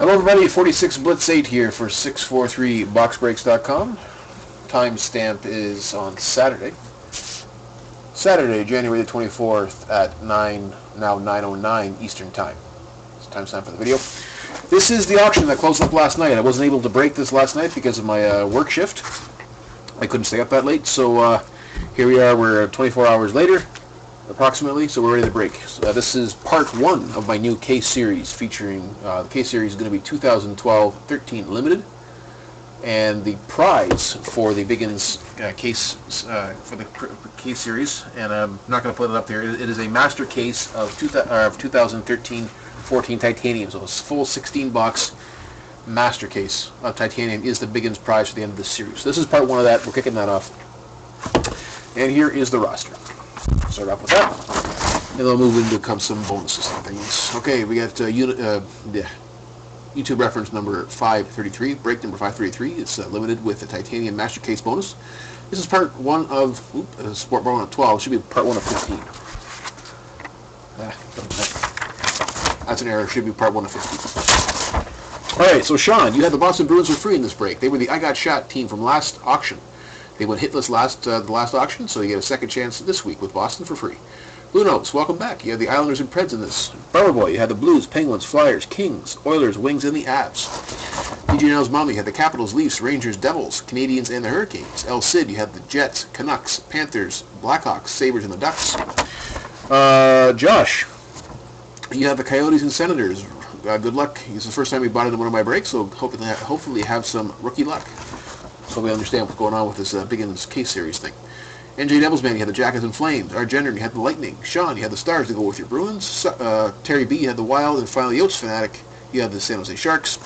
Hello everybody, 46 Blitz 8 here for 643boxbreaks.com. Timestamp is on Saturday, January the 24th at now 9:09 Eastern Time. It's timestamp for the video. This is the auction that closed up last night. I wasn't able to break this last night because of my work shift. I couldn't stay up that late, so here we are. We're 24 hours later, approximately, so we're ready to break. This is part one of my new case series featuring, the case series is going to be 2012-13 Limited, and the prize for the Biggins case, for the case series, and I'm not going to put it up there, it is a master case of 2013-14 titanium, so a full 16-box master case of titanium is the Biggins prize for the end of this series. This is part one of that. We're kicking that off, and here is the roster. Start off with that, and then we'll move into some bonuses and things. Okay, we got YouTube reference number 533, break number 533. It's limited with the titanium master case bonus. This is part one of sport bar 1 of 12. It should be part one of 15. That's an error. It should be part one of 15. All right, so Sean, you had the Boston Bruins for free in this break. They were the I Got Shot team from last auction. They went hitless the last auction, so you get a second chance this week with Boston for free. Blue Notes, welcome back. You had the Islanders and Preds in this. Barber Boy, you had the Blues, Penguins, Flyers, Kings, Oilers, Wings, and the Avs. DJ Nell's Mommy, you had the Capitals, Leafs, Rangers, Devils, Canadians, and the Hurricanes. El Cid, you had the Jets, Canucks, Panthers, Blackhawks, Sabres, and the Ducks. Josh, you have the Coyotes and Senators. Good luck. It's the first time we bought it in one of my breaks, so hopefully have some rookie luck, so we understand what's going on with this Biggins case series thing. NJ Devilsman, you had the Jackets and Flames. Our Gender, you had the Lightning. Sean, you had the Stars to go with your Bruins. Terry B, you had the Wild. And finally, Yotes Fanatic, you had the San Jose Sharks.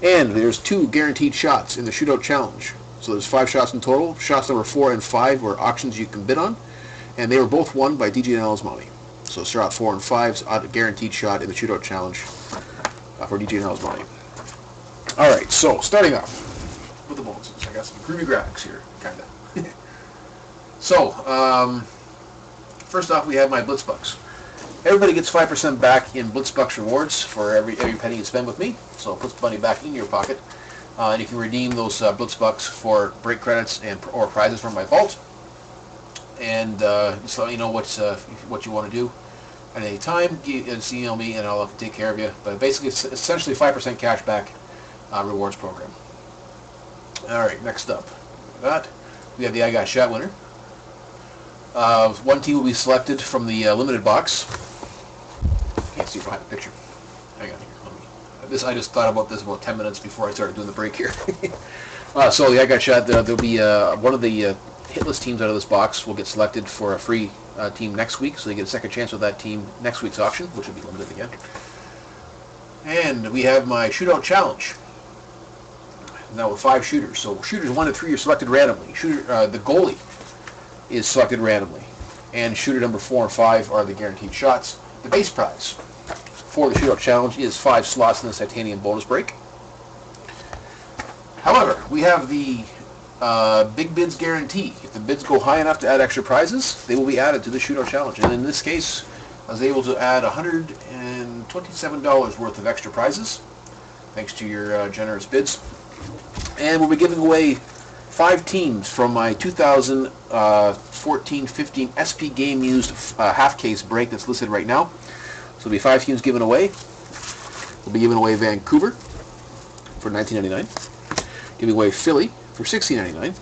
And there's 2 guaranteed shots in the Shootout Challenge. So there's 5 shots in total. Shots number 4 and 5 were auctions you can bid on, and they were both won by DJ Nell's Mommy. So shot 4 and 5's a guaranteed shot in the Shootout Challenge for DJ Nell's Mommy. All right, so starting off with the bonuses. I got some groovy graphics here, kind of. So, first off, we have my Blitzbucks. Everybody gets 5% back in Blitzbucks rewards for every penny you spend with me, so it puts money back in your pocket. And you can redeem those Blitzbucks for break credits or prizes from my vault. And just let me know what you want to do at any time. Just email me and I'll take care of you. But basically, it's essentially 5% cash back rewards program. All right, next up, we have the I Got Shot winner. One team will be selected from the limited box. Can't see if I have a picture. Hang on here. I just thought about this about 10 minutes before I started doing the break here. So the I Got Shot, there'll be one of the hitless teams out of this box will get selected for a free team next week, so you get a second chance with that team next week's auction, which will be limited again. And we have my Shootout Challenge. Now with 5 shooters. So shooters 1 to 3 are selected randomly. The goalie is selected randomly, and shooter number 4 and 5 are the guaranteed shots. The base prize for the Shootout Challenge is 5 slots in the titanium bonus break. However, we have the big bids guarantee. If the bids go high enough to add extra prizes, they will be added to the Shootout Challenge. And in this case, I was able to add $127 worth of extra prizes, thanks to your generous bids. And we'll be giving away 5 teams from my 2014-15 SP Game Used half case break that's listed right now. So there'll be 5 teams given away. We'll be giving away Vancouver for $19.99, giving away Philly for $16.99,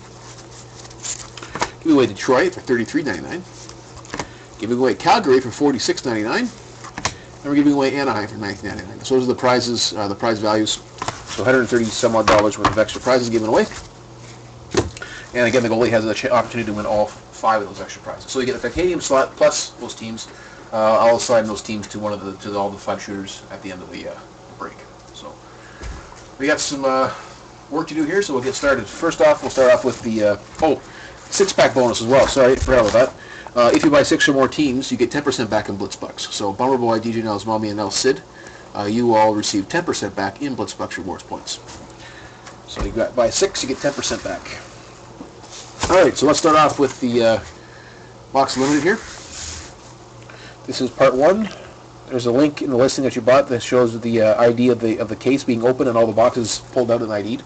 giving away Detroit for $33.99, giving away Calgary for $46.99, and we're giving away Anaheim for $19.99. So those are the prizes, the prize values. So $130-some odd worth of extra prizes given away. And again, the goalie has an opportunity to win all 5 of those extra prizes. So you get a titanium slot plus those teams. I'll assign those teams to all the 5 shooters at the end of the break. So we got some work to do here, so we'll get started. First off, we'll start off with the 6-pack bonus as well. Sorry, I forgot about that. If you buy 6 or more teams, you get 10% back in Blitzbucks. So Bummer Boy, DJ Nell's Mommy, and El Cid, you all receive 10% back in Blitzbucks rewards points. So you buy 6, you get 10% back. All right, so let's start off with the box limited here. This is part 1 There's a link in the listing that you bought that shows the ID of the case being open and all the boxes pulled out and ID'd.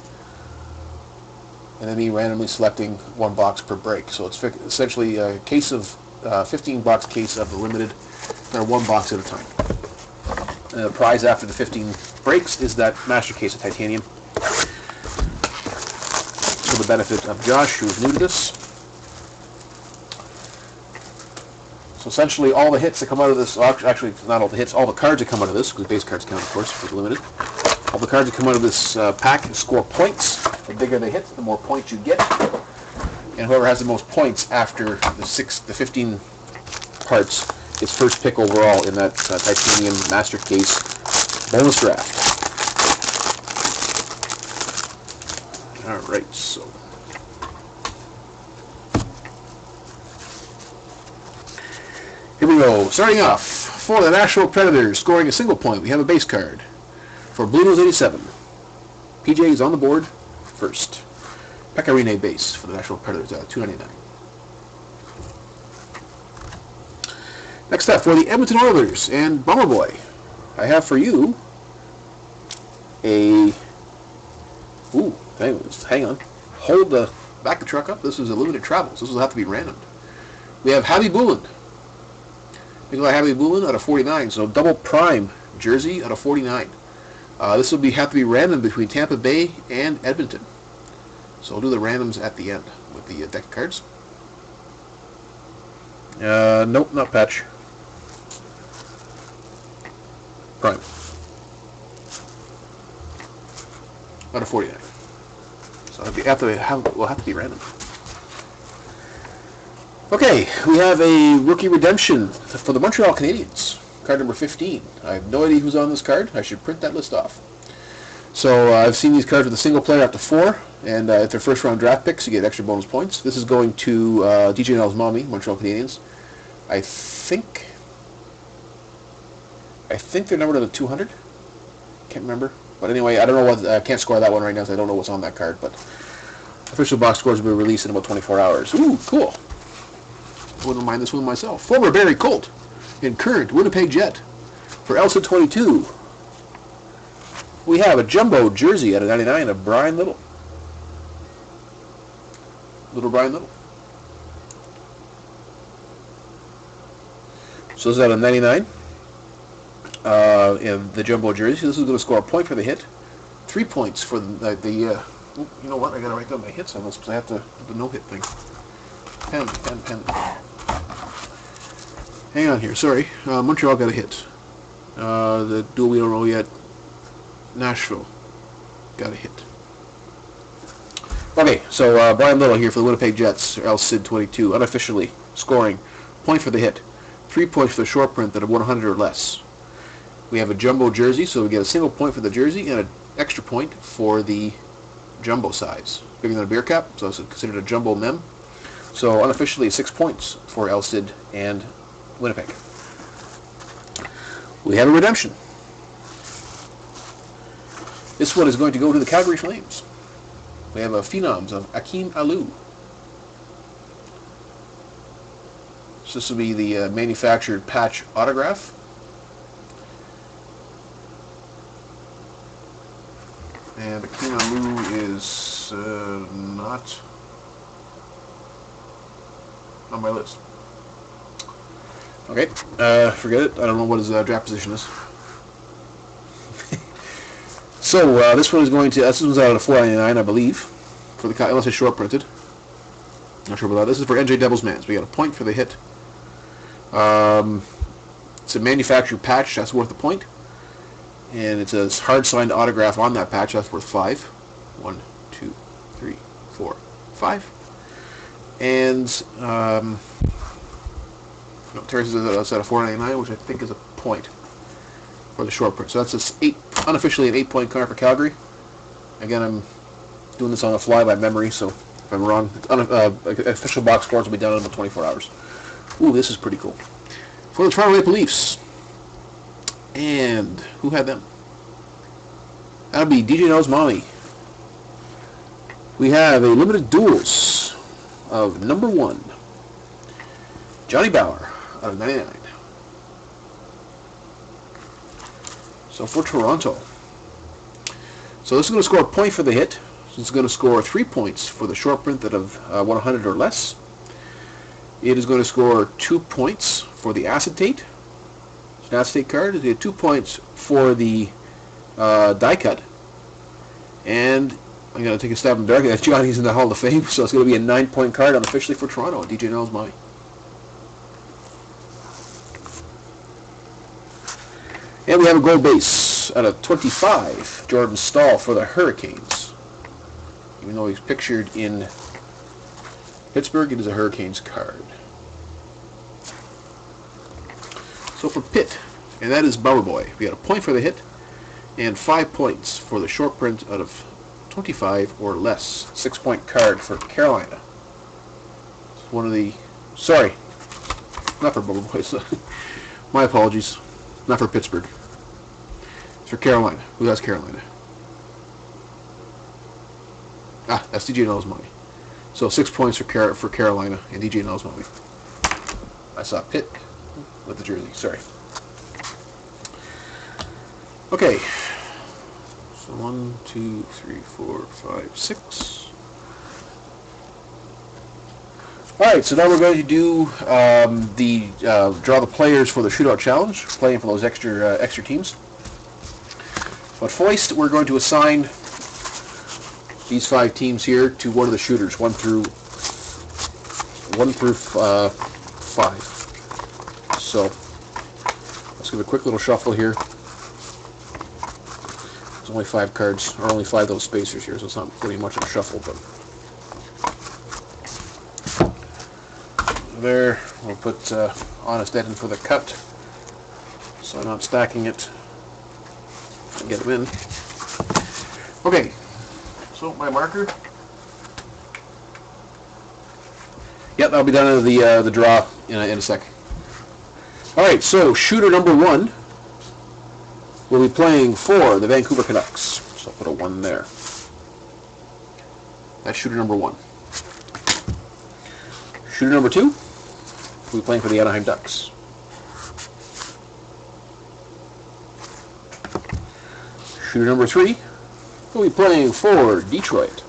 And then me randomly selecting one box per break. So it's essentially a case of 15-box case of the limited, one box at a time. And the prize after the 15 breaks is that master case of titanium. For the benefit of Josh, who is new to this. So essentially all the hits that come out of this, well, actually not all the hits, all the cards that come out of this, because base cards count, of course, for the limited. All the cards that come out of this pack score points. The bigger they hit, the more points you get. And whoever has the most points after the 15 parts is first pick overall in that titanium master case bonus draft. Alright, so here we go. Starting off, for the National Predators, scoring a single point, we have a base card. For Blue Nose 87, PJ is on the board first. Pecorine base for the National Predators at $2.99. Next up, for the Edmonton Oilers and Bomber Boy, I have for you a... Ooh, hang on. Back the truck up. This is a limited travel, so this will have to be random. We have Habby Boulin. Nikolai Habby Boulin out of 49, so double prime jersey out of 49. This will have to be random between Tampa Bay and Edmonton. So I'll do the randoms at the end with the deck of cards. Nope, not patch. Prime. Out of 49. So we'll have to be random. Okay, we have a rookie redemption for the Montreal Canadiens. Card number 15. I have no idea who's on this card. I should print that list off. So I've seen these cards with a single player up to 4, and if they're first round draft picks, you get extra bonus points. This is going to DJ Nell's mommy, Montreal Canadiens. I think they're numbered at 200. Can't remember. But anyway, I don't know what. I can't score that one right now, so I don't know what's on that card. But official box scores will be released in about 24 hours. Ooh, cool. Wouldn't mind this one myself. Former Barrie Colt and current Winnipeg Jet for Elsa 22. We have a jumbo jersey at a 99 of Brian Little. Little Brian Little. So this is at a 99 in the jumbo jersey. This is going to score a point for the hit, 3 points for you know what? I got to write down my hits on this because I have to the no hit thing. Pen. Hang on here. Sorry, Montreal got a hit. The duel we don't know yet. Nashville got a hit. Okay, so Brian Little here for the Winnipeg Jets, or LCID 22, unofficially scoring point for the hit, 3 points for the short print that are 100 or less. We have a jumbo jersey, so we get a single point for the jersey and an extra point for the jumbo size, bigger than a beer cap, so it's considered a jumbo mem. So unofficially 6 points for LCID and Winnipeg. We have a redemption. This one is going to go to the Calgary Flames. We have a Phenoms of Akeem Alou. So this will be the manufactured patch autograph. And Akeem Alou is not on my list. Okay, forget it. I don't know what his draft position is. So this one is going to. This one's out of 499, I believe, for the unless it's short printed. Not sure about that. This is for NJ Devil's Mans. We got a point for the hit. It's a manufactured patch. That's worth a point, and it's a hard signed autograph on that patch. That's worth 5. 1, 2, 3, 4, 5. And no, Terrace is at a 499, which I think is a point for the short print. So that's unofficially an 8-point card for Calgary. Again, I'm doing this on the fly by memory, so if I'm wrong, official box scores will be done in about 24 hours. Ooh, this is pretty cool. For the Toronto Maple Leafs, and who had them? That would be DJ No's mommy. We have a limited duels of number 1, Johnny Bauer out of 99. So for Toronto, so this is going to score a point for the hit. This is going to score 3 points for the short print that of 100 or less. It is going to score 2 points for the acetate. It's an acetate card. It get 2 points for the die cut. And I'm going to take a stab in the dark. That's Johnny's in the Hall of Fame, so it's going to be a 9-point card unofficially for Toronto. DJ Nell's money. And we have a gold base out of 25, Jordan Staal for the Hurricanes. Even though he's pictured in Pittsburgh, it is a Hurricanes card. So for Pitt, and that is Bauer Boy. We got a point for the hit and 5 points for the short print out of 25 or less. 6-point card for Carolina. It's one of the... Sorry, not for Bauer Boy. My apologies. Not for Pittsburgh. It's for Carolina. Who has Carolina? Ah, that's DJ Nell's money. So 6 points for Carolina and DJ Nell's money. I saw Pitt with the jersey. Sorry. Okay. So 1, 2, 3, 4, 5, 6. Alright, so now we're going to do draw the players for the shootout challenge, playing for those extra teams. But first, we're going to assign these 5 teams here to one of the shooters, 1 through 5. So let's give a quick little shuffle here. There's only 5 cards, or only 5 of those spacers here, so it's not pretty much of a shuffle, but. There, we'll put Honest Ed in for the cut, so I'm not stacking it. Get them in. Okay, so my marker. Yep, I'll be done at the draw in a sec. All right, so shooter number 1 will be playing for the Vancouver Canucks. So I'll put a 1 there. That's shooter number 1. Shooter number 2. We'll be playing for the Anaheim Ducks. Shooter number 3 will be playing for Detroit.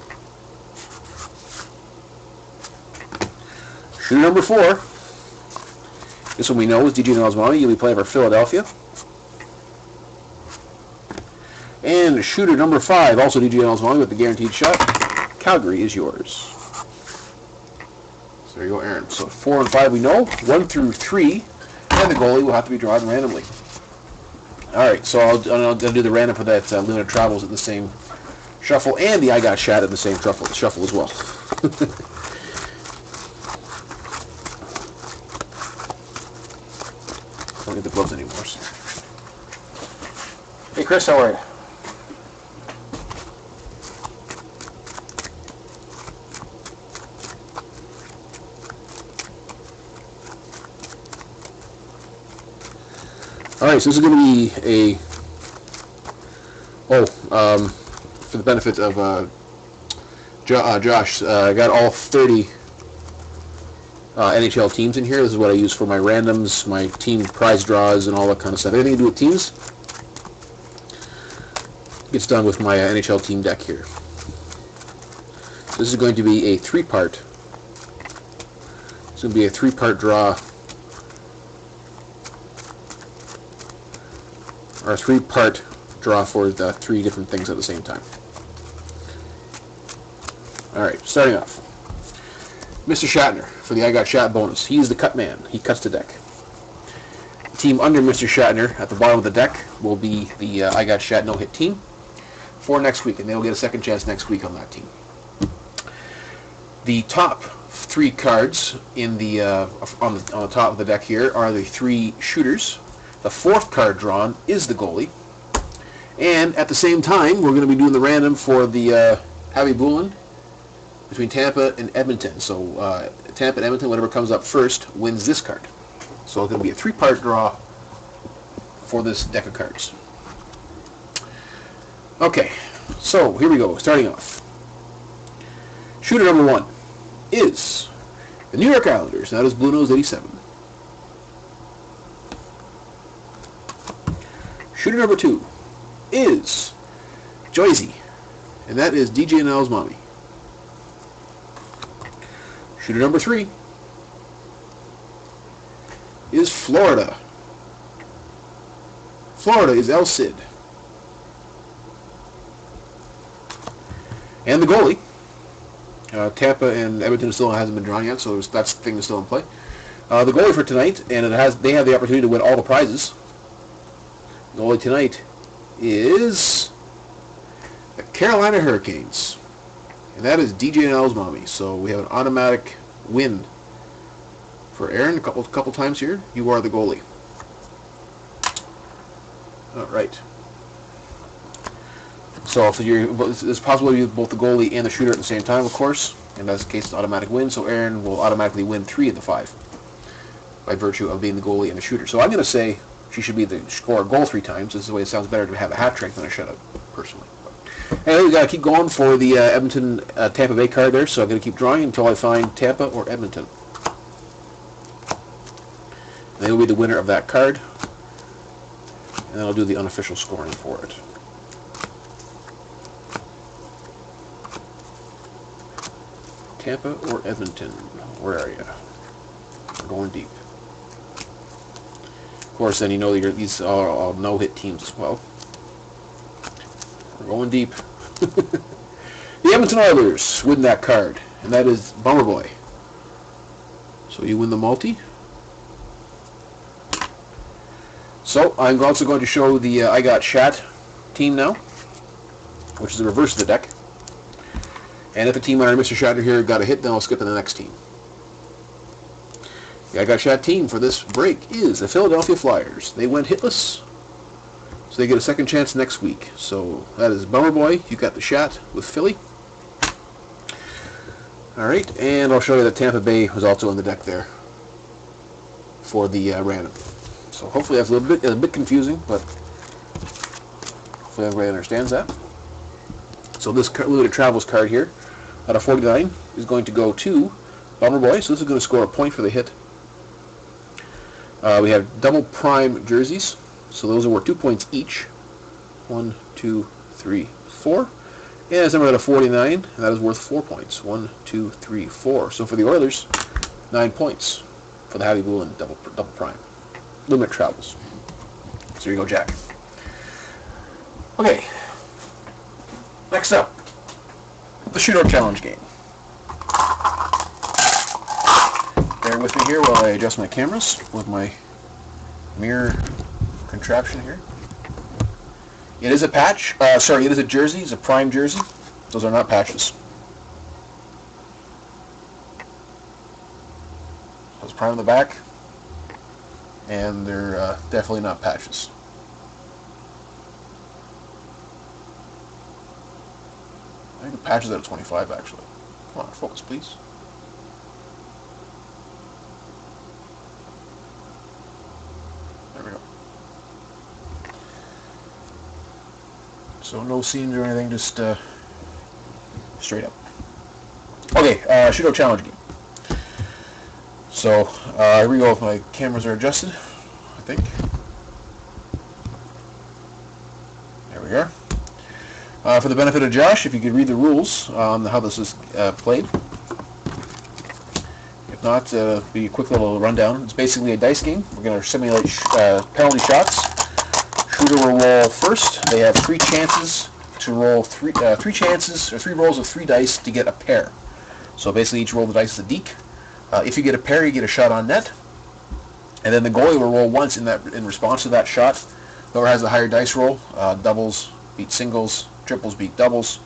Shooter number 4, this one we know is DJ Nell's mommy. You'll be playing for Philadelphia. And shooter number 5, also DJ Nell's mommy with the guaranteed shot. Calgary is yours. So there you go, Aaron. So 4 and 5 we know. 1 through 3, and the goalie will have to be drawn randomly. All right, so I'll do the random for that limited travels at the same shuffle, and the I got shot at the same shuffle as well. Don't get the gloves anymore. So. Hey, Chris, how are you? All right, so this is going to be for the benefit of Josh, I got all 30 NHL teams in here. This is what I use for my randoms, my team prize draws, and all that kind of stuff. Anything to do with teams gets done with my NHL team deck here. So this is going to be a 3-part. It's going to be a 3-part draw. Or a 3-part draw for the 3 different things at the same time. Alright, starting off. Mr. Shatner for the I Got Shot bonus. He is the cut man. He cuts the deck. The team under Mr. Shatner at the bottom of the deck will be the I Got Shot no-hit team for next week, and they'll get a second chance next week on that team. The top 3 cards in the on the top of the deck here are the 3 shooters. The 4th card drawn is the goalie. And at the same time, we're going to be doing the random for the Javi Bulin between Tampa and Edmonton. So Tampa and Edmonton, whatever comes up first, wins this card. So it's going to be a 3-part draw for this deck of cards. Okay, so here we go, starting off. Shooter number 1 is the New York Islanders. That is Blue Nose 87. Shooter number 2 is Joyzy, and that is DJ and L's mommy. Shooter number 3 is Florida. Florida is El Cid. And the goalie, Tampa and Edmonton still hasn't been drawn yet, so that thing is still in play. The goalie for tonight, and they have the opportunity to win all the prizes. The goalie tonight is the Carolina Hurricanes, and that is DJ and L's mommy. So we have an automatic win for Aaron a couple times here. You are the goalie. All right. So it's possible to use both the goalie and the shooter at the same time, of course, and that's the case, it's automatic win. So Aaron will automatically win 3 of the 5 by virtue of being the goalie and the shooter. So I'm going to say she should be the score a goal 3 times. This is the way it sounds better to have a hat trick than a shutout, personally. Anyway, we got to keep going for the Edmonton Tampa Bay card there. So I'm going to keep drawing until I find Tampa or Edmonton. And they will be the winner of that card, and then I'll do the unofficial scoring for it. Tampa or Edmonton? Where are you? We're going deep. Of course, then you know these are all no-hit teams as well. We're going deep. The Edmonton Oilers win that card, and that is Bummer Boy. So you win the multi. So I'm also going to show the I Got Shat team now, which is the reverse of the deck. And if the team under Mr. Shatter here got a hit, then I'll skip to the next team. The I Got Shat team for this break is the Philadelphia Flyers. They went hitless, so they get a second chance next week. So that is Bummer Boy. You got the Shat with Philly. All right, and I'll show you that Tampa Bay was also in the deck there for the random. So hopefully that's a bit confusing, but hopefully everybody understands that. So this Limited Travels card here, out of 49, is going to go to Bummer Boy. So this is going to score a point for the hit. We have double prime jerseys. So those are worth 2 points each. 1, 2, 3, 4. And it's number out of 49, and that is worth 4 points. 1, 2, 3, 4. So for the Oilers, 9 points for the Happy Blue and double prime. Limit Travels. So here you go, Jack. Okay. Next up, the Shootout Challenge game. Bear with me here while I adjust my cameras with my mirror contraption here. It is a patch. It is a jersey. It's a prime jersey. Those are not patches. It's prime on the back, and they're definitely not patches. I think the patch is out of 25, actually. Come on, focus, please. There we go. So no seams or anything, just straight up. Okay, Shootout Challenge game. So here we go. If my cameras are adjusted, I think. There we are. For the benefit of Josh, if you could read the rules on how this is played. If not, be a quick little rundown. It's basically a dice game. We're going to simulate penalty shots. Shooter will roll first. They have 3 chances to roll three rolls of 3 dice to get a pair. So basically, each roll of the dice is a deke. If you get a pair, you get a shot on net. And then the goalie will roll once in response to that shot. Whoever has the higher dice roll, doubles beat singles, triples beat doubles,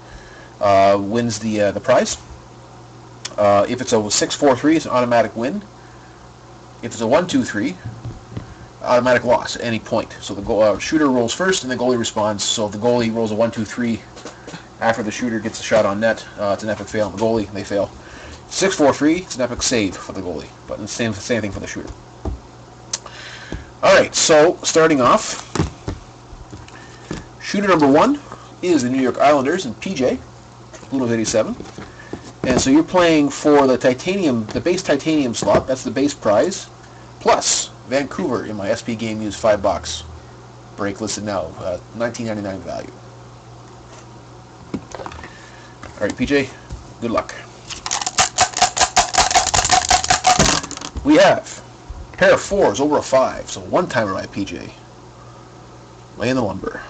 wins the prize. If it's a 6-4-3, it's an automatic win. If it's a 1-2-3, automatic loss at any point. So the shooter rolls first, and the goalie responds. So if the goalie rolls a 1-2-3 after the shooter gets a shot on net, it's an epic fail on the goalie. They fail. 6-4-3, it's an epic save for the goalie, but the same thing for the shooter. All right, so starting off, shooter number 1 is the New York Islanders and PJ, Blues 87. And so you're playing for the base titanium slot. That's the base prize, plus Vancouver in my SP game used $5. break listed now, $19.99 value. All right, PJ, good luck. We have a pair of 4s over a 5, so one timer by PJ. Laying the lumber.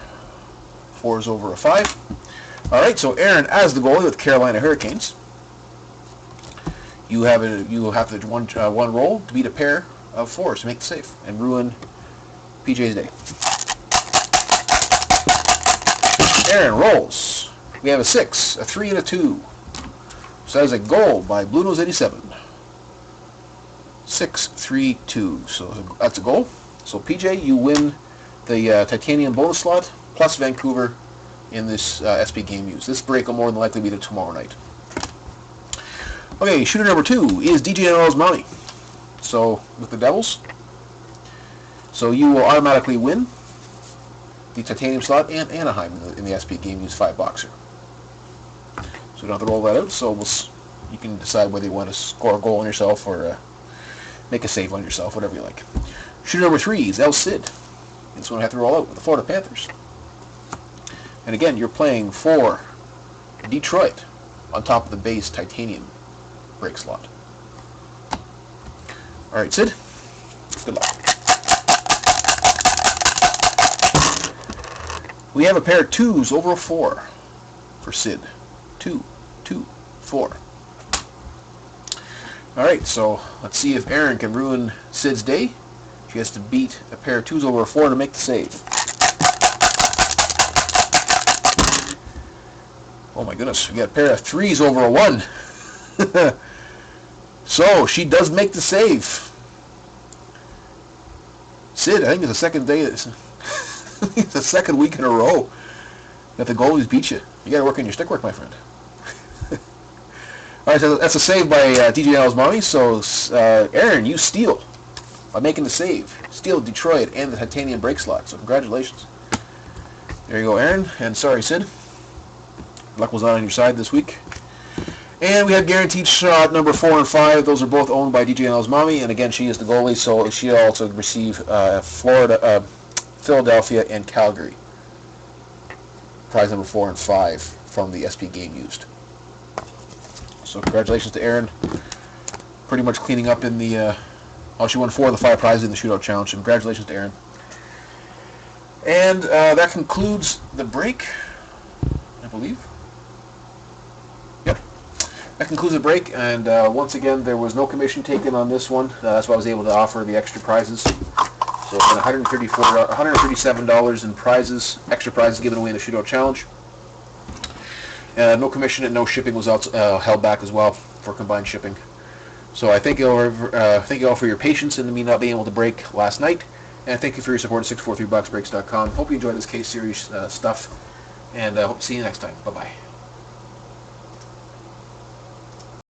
4s over a 5. All right, so Aaron as the goalie with Carolina Hurricanes. You have the one roll to beat a pair of 4s to make the save and ruin PJ's day. Aaron rolls. We have a 6, a 3, and a 2. So that is a goal by Blue Nose 87. 6, 3, 2. So that's a goal. So PJ, you win the titanium bonus slot plus Vancouver in this SP game use. This break will more than likely be to tomorrow night. Okay, shooter number 2 is DJNL's Mountie. So with the Devils, so you will automatically win the titanium slot and Anaheim in the SP game use 5 boxer. So you don't have to roll that out. So you can decide whether you want to score a goal on yourself or make a save on yourself, whatever you like. Shooter number 3 is El Cid. This one I have to roll out with the Florida Panthers. And again, you're playing for Detroit on top of the base titanium break slot. All right, Sid, good luck. We have a pair of 2s over a 4 for Sid. 2, 2, 4. All right, so let's see if Erin can ruin Sid's day. She has to beat a pair of 2s over a 4 to make the save. Oh my goodness, we got a pair of 3s over a 1. So she does make the save. Sid, I think it's the second day. It's the second week in a row that the goalies beat you. You got to work on your stick work, my friend. All right, so that's a save by DJNL's Mountie. So Aaron, you steal by making the save. Steal Detroit and the titanium break slot. So congratulations. There you go, Aaron. And sorry, Sid. Luck was not on your side this week. And we have guaranteed shot number 4 and 5. Those are both owned by DJNL's Mountie. And again, she is the goalie, so she'll also receive Philadelphia, and Calgary. Prize number 4 and 5 from the SP game used. So congratulations to Erin. Pretty much cleaning up in the... she won 4 of the 5 prizes in the shootout challenge. So congratulations to Erin. And that concludes the break, I believe. Yep. That concludes the break, and once again, there was no commission taken on this one. That's why I was able to offer the extra prizes. So $137 in prizes, extra prizes given away in the shootout challenge. No commission and no shipping was held back as well for combined shipping. So I thank you all for your patience in me not being able to break last night, and thank you for your support at 643boxbreaks.com. Hope you enjoyed this case series stuff, and hope to see you next time. Bye bye.